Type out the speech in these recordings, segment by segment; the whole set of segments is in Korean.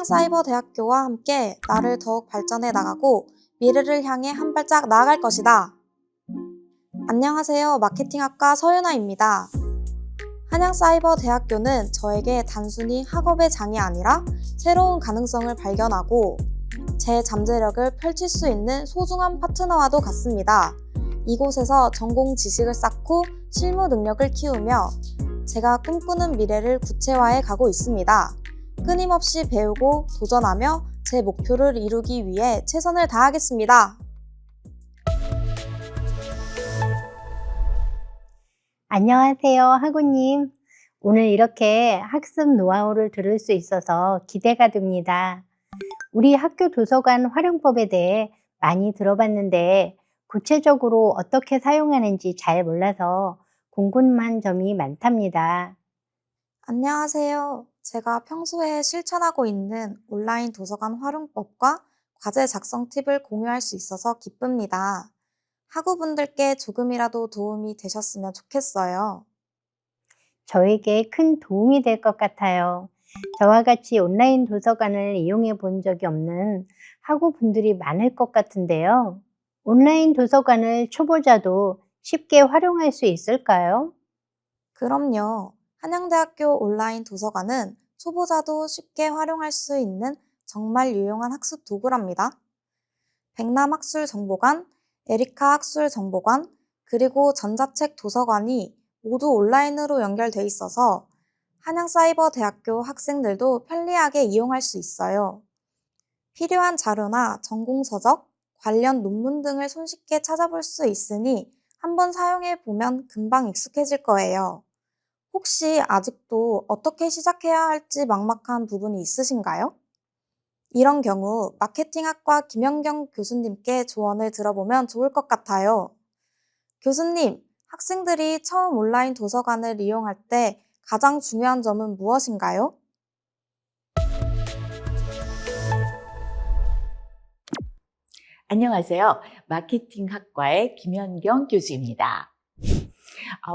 한양사이버대학교와 함께 나를 더욱 발전해 나가고 미래를 향해 한 발짝 나아갈 것이다. 안녕하세요. 마케팅학과 서윤아입니다. 한양사이버대학교는 저에게 단순히 학업의 장이 아니라 새로운 가능성을 발견하고 제 잠재력을 펼칠 수 있는 소중한 파트너와도 같습니다. 이곳에서 전공 지식을 쌓고 실무 능력을 키우며 제가 꿈꾸는 미래를 구체화해 가고 있습니다. 끊임없이 배우고 도전하며 제 목표를 이루기 위해 최선을 다하겠습니다. 안녕하세요, 학우님. 오늘 이렇게 학습 노하우를 들을 수 있어서 기대가 됩니다. 우리 학교 도서관 활용법에 대해 많이 들어봤는데 구체적으로 어떻게 사용하는지 잘 몰라서 궁금한 점이 많답니다. 안녕하세요. 제가 평소에 실천하고 있는 온라인 도서관 활용법과 과제 작성 팁을 공유할 수 있어서 기쁩니다. 학우분들께 조금이라도 도움이 되셨으면 좋겠어요. 저에게 큰 도움이 될 것 같아요. 저와 같이 온라인 도서관을 이용해 본 적이 없는 학우분들이 많을 것 같은데요. 온라인 도서관을 초보자도 쉽게 활용할 수 있을까요? 그럼요. 한양대학교 온라인 도서관은 초보자도 쉽게 활용할 수 있는 정말 유용한 학습 도구랍니다. 백남학술정보관, 에리카 학술정보관, 그리고 전자책 도서관이 모두 온라인으로 연결돼 있어서 한양사이버대학교 학생들도 편리하게 이용할 수 있어요. 필요한 자료나 전공서적, 관련 논문 등을 손쉽게 찾아볼 수 있으니 한번 사용해 보면 금방 익숙해질 거예요. 혹시 아직도 어떻게 시작해야 할지 막막한 부분이 있으신가요? 이런 경우 마케팅학과 김연경 교수님께 조언을 들어보면 좋을 것 같아요. 교수님, 학생들이 처음 온라인 도서관을 이용할 때 가장 중요한 점은 무엇인가요? 안녕하세요. 마케팅학과의 김연경 교수입니다.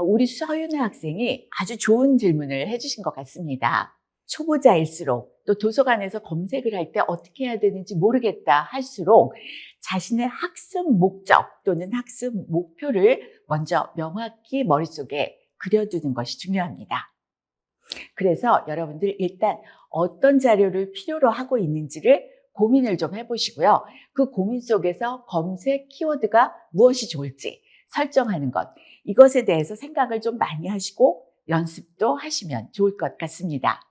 우리 서윤아 학생이 아주 좋은 질문을 해주신 것 같습니다. 초보자일수록 또 도서관에서 검색을 할 때 어떻게 해야 되는지 모르겠다 할수록 자신의 학습 목적 또는 학습 목표를 먼저 명확히 머릿속에 그려두는 것이 중요합니다. 그래서 여러분들 일단 어떤 자료를 필요로 하고 있는지를 고민을 좀 해보시고요. 그 고민 속에서 검색 키워드가 무엇이 좋을지 설정하는 것, 이것에 대해서 생각을 좀 많이 하시고 연습도 하시면 좋을 것 같습니다.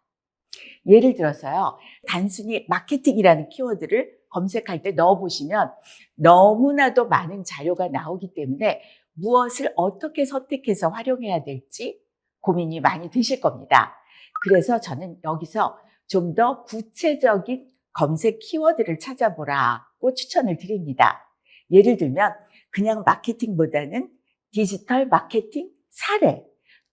예를 들어서요, 단순히 마케팅이라는 키워드를 검색할 때 넣어보시면 너무나도 많은 자료가 나오기 때문에 무엇을 어떻게 선택해서 활용해야 될지 고민이 많이 되실 겁니다. 그래서 저는 여기서 좀 더 구체적인 검색 키워드를 찾아보라고 추천을 드립니다. 예를 들면 그냥 마케팅보다는 디지털 마케팅 사례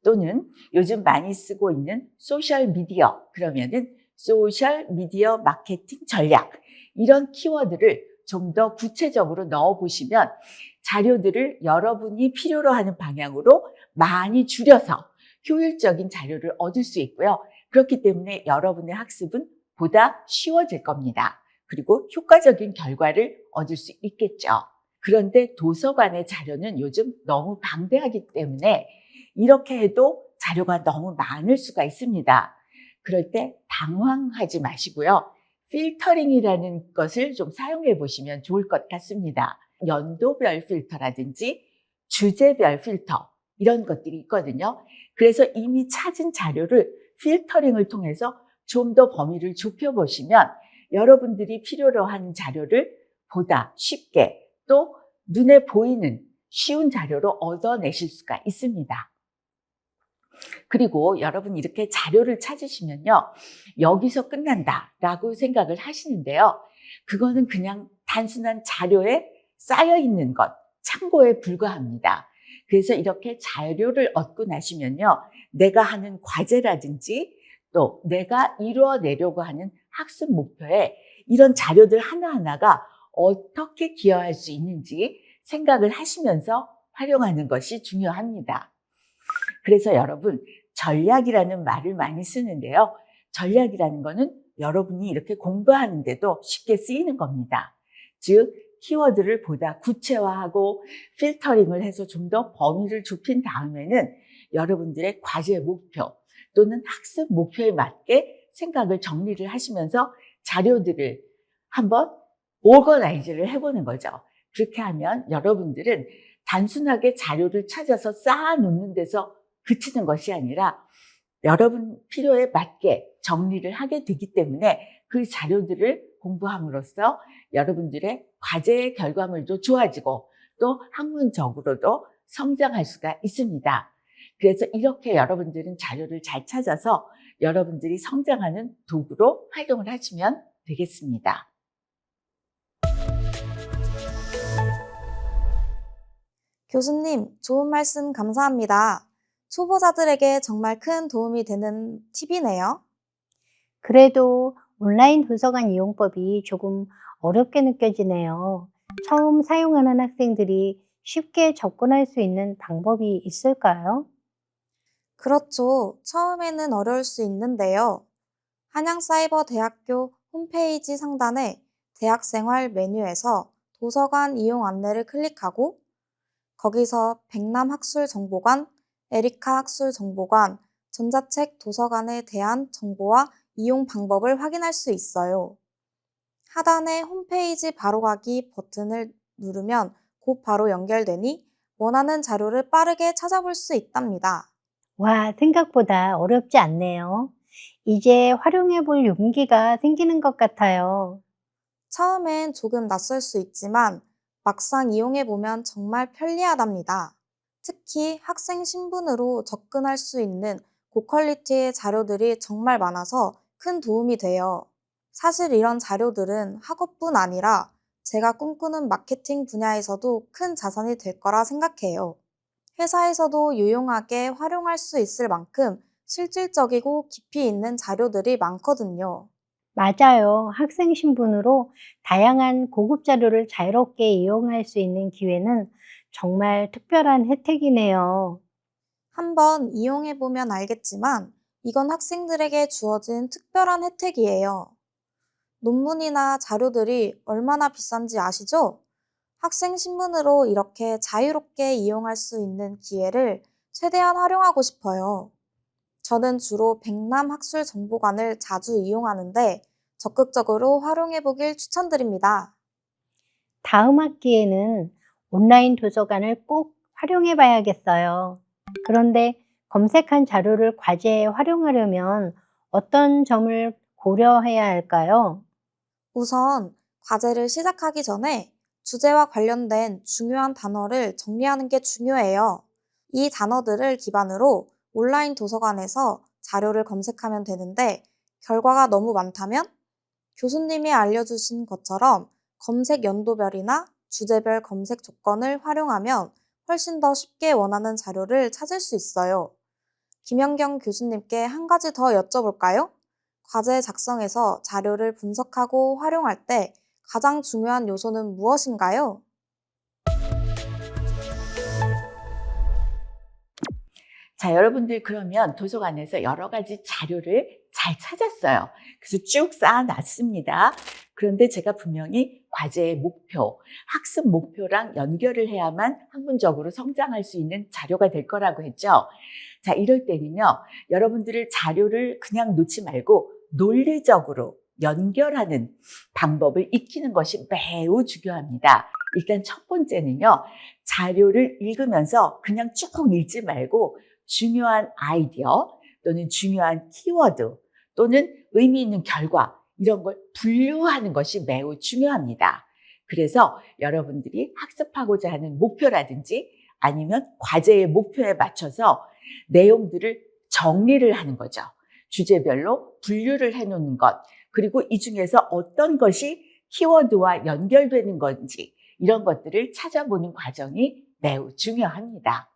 또는 요즘 많이 쓰고 있는 소셜 미디어, 그러면은 소셜 미디어 마케팅 전략, 이런 키워드를 좀 더 구체적으로 넣어보시면 자료들을 여러분이 필요로 하는 방향으로 많이 줄여서 효율적인 자료를 얻을 수 있고요. 그렇기 때문에 여러분의 학습은 보다 쉬워질 겁니다. 그리고 효과적인 결과를 얻을 수 있겠죠. 그런데 도서관의 자료는 요즘 너무 방대하기 때문에 이렇게 해도 자료가 너무 많을 수가 있습니다. 그럴 때 당황하지 마시고요. 필터링이라는 것을 좀 사용해 보시면 좋을 것 같습니다. 연도별 필터라든지 주제별 필터, 이런 것들이 있거든요. 그래서 이미 찾은 자료를 필터링을 통해서 좀 더 범위를 좁혀보시면 여러분들이 필요로 하는 자료를 보다 쉽게 또 눈에 보이는 쉬운 자료로 얻어내실 수가 있습니다. 그리고 여러분 이렇게 자료를 찾으시면요, 여기서 끝난다라고 생각을 하시는데요. 그거는 그냥 단순한 자료에 쌓여있는 것, 참고에 불과합니다. 그래서 이렇게 자료를 얻고 나시면요, 내가 하는 과제라든지 또 내가 이루어내려고 하는 학습 목표에 이런 자료들 하나하나가 어떻게 기여할 수 있는지 생각을 하시면서 활용하는 것이 중요합니다. 그래서 여러분, 전략이라는 말을 많이 쓰는데요. 전략이라는 거는 여러분이 이렇게 공부하는데도 쉽게 쓰이는 겁니다. 즉, 키워드를 보다 구체화하고 필터링을 해서 좀 더 범위를 좁힌 다음에는 여러분들의 과제 목표 또는 학습 목표에 맞게 생각을 정리를 하시면서 자료들을 한번 오거나이즈를 해보는 거죠. 그렇게 하면 여러분들은 단순하게 자료를 찾아서 쌓아놓는 데서 그치는 것이 아니라 여러분 필요에 맞게 정리를 하게 되기 때문에 그 자료들을 공부함으로써 여러분들의 과제의 결과물도 좋아지고 또 학문적으로도 성장할 수가 있습니다. 그래서 이렇게 여러분들은 자료를 잘 찾아서 여러분들이 성장하는 도구로 활용을 하시면 되겠습니다. 교수님, 좋은 말씀 감사합니다. 초보자들에게 정말 큰 도움이 되는 팁이네요. 그래도 온라인 도서관 이용법이 조금 어렵게 느껴지네요. 처음 사용하는 학생들이 쉽게 접근할 수 있는 방법이 있을까요? 그렇죠. 처음에는 어려울 수 있는데요. 한양사이버대학교 홈페이지 상단의 대학생활 메뉴에서 도서관 이용 안내를 클릭하고 거기서 백남학술정보관, 에리카 학술정보관, 전자책 도서관에 대한 정보와 이용 방법을 확인할 수 있어요. 하단의 홈페이지 바로가기 버튼을 누르면 곧 바로 연결되니 원하는 자료를 빠르게 찾아볼 수 있답니다. 와, 생각보다 어렵지 않네요. 이제 활용해 볼 용기가 생기는 것 같아요. 처음엔 조금 낯설 수 있지만 막상 이용해보면 정말 편리하답니다. 특히 학생 신분으로 접근할 수 있는 고퀄리티의 자료들이 정말 많아서 큰 도움이 돼요. 사실 이런 자료들은 학업뿐 아니라 제가 꿈꾸는 마케팅 분야에서도 큰 자산이 될 거라 생각해요. 회사에서도 유용하게 활용할 수 있을 만큼 실질적이고 깊이 있는 자료들이 많거든요. 맞아요. 학생 신분으로 다양한 고급 자료를 자유롭게 이용할 수 있는 기회는 정말 특별한 혜택이네요. 한번 이용해보면 알겠지만 이건 학생들에게 주어진 특별한 혜택이에요. 논문이나 자료들이 얼마나 비싼지 아시죠? 학생 신분으로 이렇게 자유롭게 이용할 수 있는 기회를 최대한 활용하고 싶어요. 저는 주로 백남학술정보관을 자주 이용하는데 적극적으로 활용해보길 추천드립니다. 다음 학기에는 온라인 도서관을 꼭 활용해 봐야겠어요. 그런데 검색한 자료를 과제에 활용하려면 어떤 점을 고려해야 할까요? 우선 과제를 시작하기 전에 주제와 관련된 중요한 단어를 정리하는 게 중요해요. 이 단어들을 기반으로 온라인 도서관에서 자료를 검색하면 되는데 결과가 너무 많다면 교수님이 알려주신 것처럼 검색 연도별이나 주제별 검색 조건을 활용하면 훨씬 더 쉽게 원하는 자료를 찾을 수 있어요. 김연경 교수님께 한 가지 더 여쭤볼까요? 과제 작성에서 자료를 분석하고 활용할 때 가장 중요한 요소는 무엇인가요? 자, 여러분들 그러면 도서관에서 여러 가지 자료를 잘 찾았어요. 그래서 쭉 쌓아놨습니다. 그런데 제가 분명히 과제의 목표, 학습 목표랑 연결을 해야만 학문적으로 성장할 수 있는 자료가 될 거라고 했죠. 자, 이럴 때는요, 여러분들을 자료를 그냥 놓지 말고 논리적으로 연결하는 방법을 익히는 것이 매우 중요합니다. 일단 첫 번째는요, 자료를 읽으면서 그냥 쭉 읽지 말고 중요한 아이디어 또는 중요한 키워드 또는 의미 있는 결과 이런 걸 분류하는 것이 매우 중요합니다. 그래서 여러분들이 학습하고자 하는 목표라든지 아니면 과제의 목표에 맞춰서 내용들을 정리를 하는 거죠. 주제별로 분류를 해놓는 것, 그리고 이 중에서 어떤 것이 키워드와 연결되는 건지 이런 것들을 찾아보는 과정이 매우 중요합니다.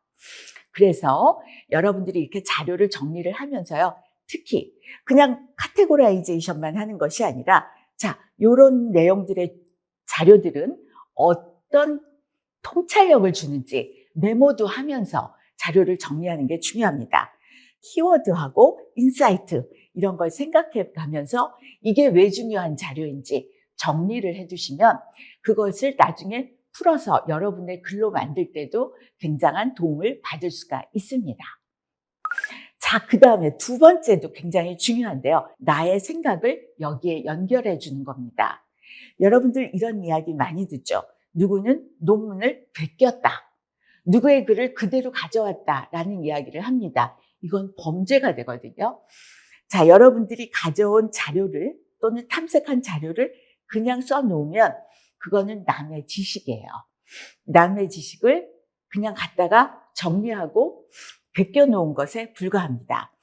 그래서 여러분들이 이렇게 자료를 정리를 하면서요. 특히 그냥 카테고라이제이션만 하는 것이 아니라 자, 이런 내용들의 자료들은 어떤 통찰력을 주는지 메모도 하면서 자료를 정리하는 게 중요합니다. 키워드하고 인사이트 이런 걸 생각해 가면서 이게 왜 중요한 자료인지 정리를 해 두시면 그것을 나중에 풀어서 여러분의 글로 만들 때도 굉장한 도움을 받을 수가 있습니다. 자, 그 다음에 두 번째도 굉장히 중요한데요. 나의 생각을 여기에 연결해 주는 겁니다. 여러분들 이런 이야기 많이 듣죠. 누구는 논문을 베꼈다. 누구의 글을 그대로 가져왔다라는 이야기를 합니다. 이건 범죄가 되거든요. 자, 여러분들이 가져온 자료를 또는 탐색한 자료를 그냥 써놓으면 그거는 남의 지식이에요. 남의 지식을 그냥 갖다가 정리하고 베껴놓은 것에 불과합니다.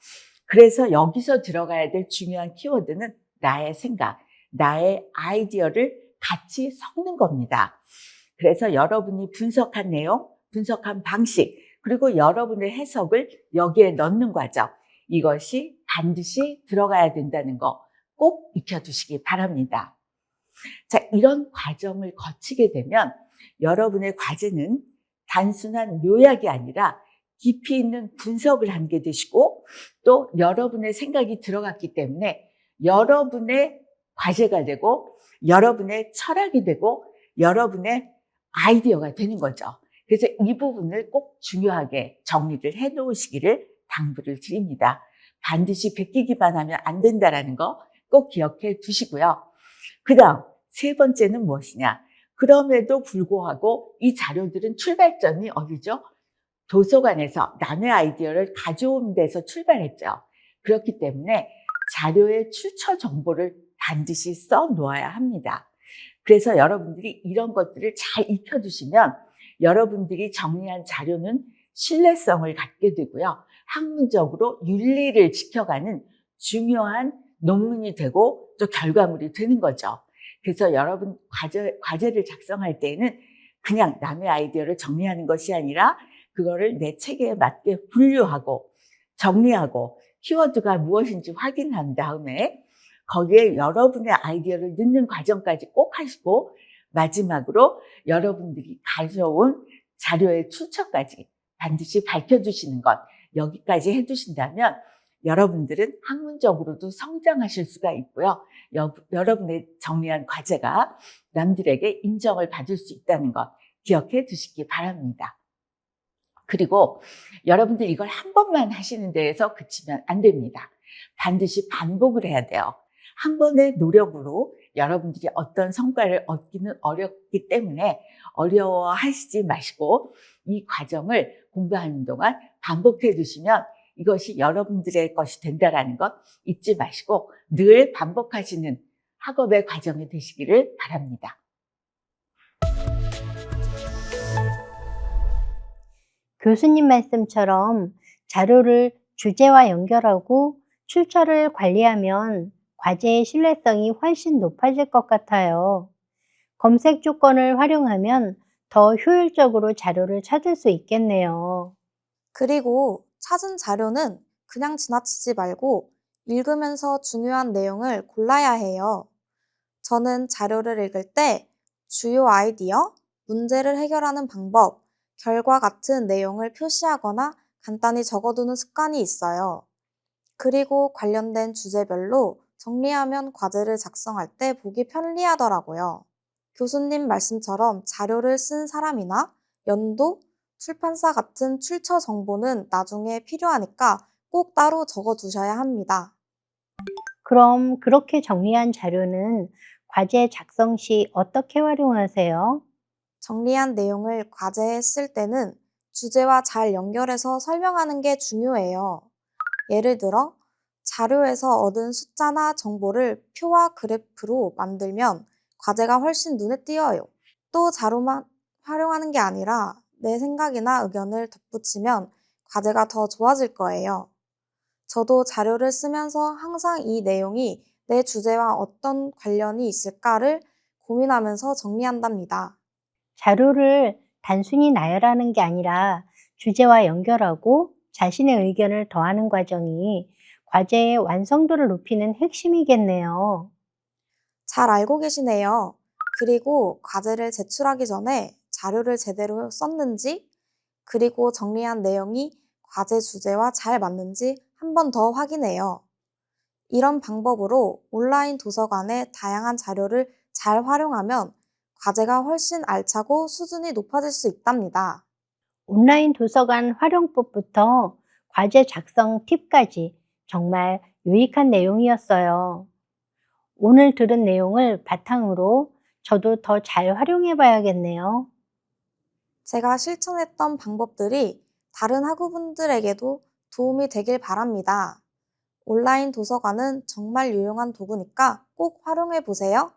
그래서 여기서 들어가야 될 중요한 키워드는 나의 생각, 나의 아이디어를 같이 섞는 겁니다. 그래서 여러분이 분석한 내용, 분석한 방식, 그리고 여러분의 해석을 여기에 넣는 과정, 이것이 반드시 들어가야 된다는 거 꼭 익혀두시기 바랍니다. 자, 이런 과정을 거치게 되면 여러분의 과제는 단순한 요약이 아니라 깊이 있는 분석을 하게 되시고 또 여러분의 생각이 들어갔기 때문에 여러분의 과제가 되고 여러분의 철학이 되고 여러분의 아이디어가 되는 거죠. 그래서 이 부분을 꼭 중요하게 정리를 해 놓으시기를 당부를 드립니다. 반드시 베끼기만 하면 안 된다는 거 꼭 기억해 두시고요. 그 다음 세 번째는 무엇이냐? 그럼에도 불구하고 이 자료들은 출발점이 어디죠? 도서관에서 남의 아이디어를 가져온 데서 출발했죠. 그렇기 때문에 자료의 출처 정보를 반드시 써 놓아야 합니다. 그래서 여러분들이 이런 것들을 잘 익혀두시면 여러분들이 정리한 자료는 신뢰성을 갖게 되고요. 학문적으로 윤리를 지켜가는 중요한 논문이 되고 또 결과물이 되는 거죠. 그래서 여러분 과제를 작성할 때에는 그냥 남의 아이디어를 정리하는 것이 아니라 그거를 내 체계에 맞게 분류하고 정리하고 키워드가 무엇인지 확인한 다음에 거기에 여러분의 아이디어를 넣는 과정까지 꼭 하시고 마지막으로 여러분들이 가져온 자료의 출처까지 반드시 밝혀주시는 것, 여기까지 해두신다면 여러분들은 학문적으로도 성장하실 수가 있고요. 여러분의 정리한 과제가 남들에게 인정을 받을 수 있다는 것 기억해 두시기 바랍니다. 그리고 여러분들 이걸 한 번만 하시는 데에서 그치면 안 됩니다. 반드시 반복을 해야 돼요. 한 번의 노력으로 여러분들이 어떤 성과를 얻기는 어렵기 때문에 어려워하시지 마시고 이 과정을 공부하는 동안 반복해 두시면 이것이 여러분들의 것이 된다는 것 잊지 마시고 늘 반복하시는 학업의 과정이 되시기를 바랍니다. 교수님 말씀처럼 자료를 주제와 연결하고 출처를 관리하면 과제의 신뢰성이 훨씬 높아질 것 같아요. 검색 조건을 활용하면 더 효율적으로 자료를 찾을 수 있겠네요. 그리고 찾은 자료는 그냥 지나치지 말고 읽으면서 중요한 내용을 골라야 해요. 저는 자료를 읽을 때 주요 아이디어, 문제를 해결하는 방법, 결과 같은 내용을 표시하거나 간단히 적어두는 습관이 있어요. 그리고 관련된 주제별로 정리하면 과제를 작성할 때 보기 편리하더라고요. 교수님 말씀처럼 자료를 쓴 사람이나 연도, 출판사 같은 출처 정보는 나중에 필요하니까 꼭 따로 적어두셔야 합니다. 그럼 그렇게 정리한 자료는 과제 작성 시 어떻게 활용하세요? 정리한 내용을 과제에 쓸 때는 주제와 잘 연결해서 설명하는 게 중요해요. 예를 들어, 자료에서 얻은 숫자나 정보를 표와 그래프로 만들면 과제가 훨씬 눈에 띄어요. 또 자료만 활용하는 게 아니라 내 생각이나 의견을 덧붙이면 과제가 더 좋아질 거예요. 저도 자료를 쓰면서 항상 이 내용이 내 주제와 어떤 관련이 있을까를 고민하면서 정리한답니다. 자료를 단순히 나열하는 게 아니라 주제와 연결하고 자신의 의견을 더하는 과정이 과제의 완성도를 높이는 핵심이겠네요. 잘 알고 계시네요. 그리고 과제를 제출하기 전에 자료를 제대로 썼는지, 그리고 정리한 내용이 과제 주제와 잘 맞는지 한 번 더 확인해요. 이런 방법으로 온라인 도서관의 다양한 자료를 잘 활용하면 과제가 훨씬 알차고 수준이 높아질 수 있답니다. 온라인 도서관 활용법부터 과제 작성 팁까지 정말 유익한 내용이었어요. 오늘 들은 내용을 바탕으로 저도 더 잘 활용해 봐야겠네요. 제가 실천했던 방법들이 다른 학우분들에게도 도움이 되길 바랍니다. 온라인 도서관은 정말 유용한 도구니까 꼭 활용해 보세요.